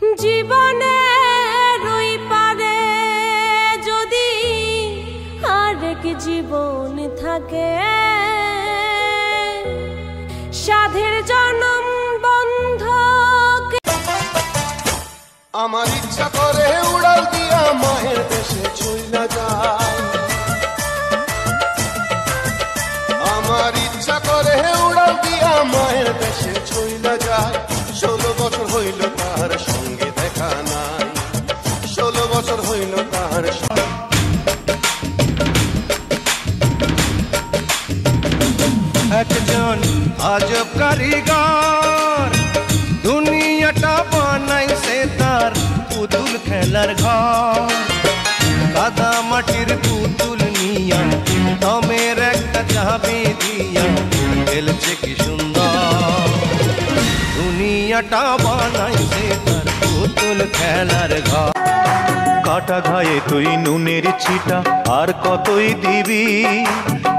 জীবনের ওই পারে যদি আরেক জীবন থাকে, সাধের জনম বন্ধ। আমার ইচ্ছা করে উড়াল দিয়া মায়ের দেশে চইলা যায়, আমার ইচ্ছা করে উড়াল দিয়া মায়ের দেশে চইলা যায়। 16 বছর হইল তার সঙ্গে দেখা নাই, 16 বছর হইল তার। একজন আজব কারিগর দুনিয়াটা বানাইছে তার পুতুল খেলার ঘর। কাদা মাটির পুতুল নিয়া দমের একটা চাবি দিয়া খেলছে কি সুন্দর। দুনিয়াটা বানাইছে তার পুতুল খেলার ঘর। কাটা ঘায়ে তুই নুনের ছিটা আর কতই দিবি,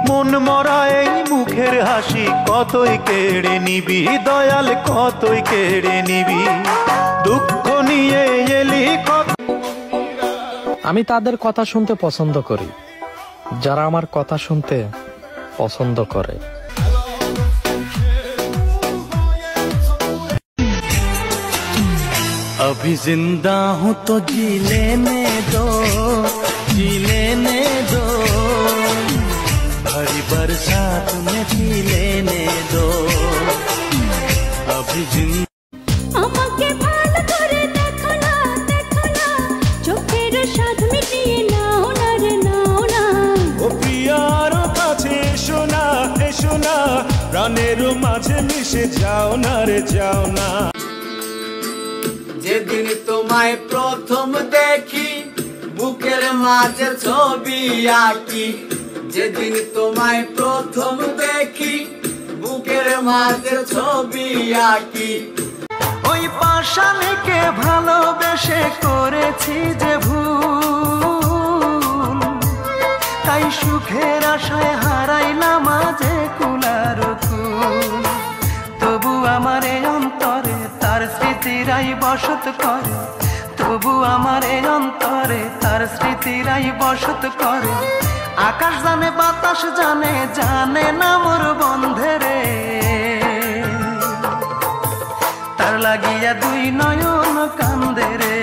মন মরা এই মুখের হাসি কতই কেড়ে নিবি, দয়াল কতই কেড়ে নিবি, দুঃখ নিয়ে এলি কত। আমি তাদের কথা শুনতে পছন্দ করি যারা আমার কথা শুনতে পছন্দ করে। अभी जिंदा हूँ तो जी लेने दो, जी लेने दो, भरी बरसात में पी लेने दो। अभी जिंदा আমাকে ভালো করে দেখো না, দেখো না, চোখের স্বাদ মিটিয়ে নাও না রে, নাও না। ও প্রিয়ার কাছে এসো না, এসো না, প্রাণের মাঝে মিশে যাও না রে, যাও না। যেদিন তোমায় প্রথম দেখি বুকের মাঝে ছবি আঁকি, যেদিন তোমায় প্রথম দেখি বুকের মাঝে ছবি আঁকি। ওই পাষাণীকে ভালোবেসে করেছি যে ভুল, তাই সুখের আশায় হারাইলাম আজে কুলার কুল। তবু আমার এই অন্তরে তার স্মৃতিরাই বসত করে, তবু আমার এই অন্তরে তার স্মৃতিরাই বসত করে। আকাশ জানে বাতাস জানে, জানে না মোর বন্ধেরে, তার লাগিয়া দুই নয়ন কান্দে রে।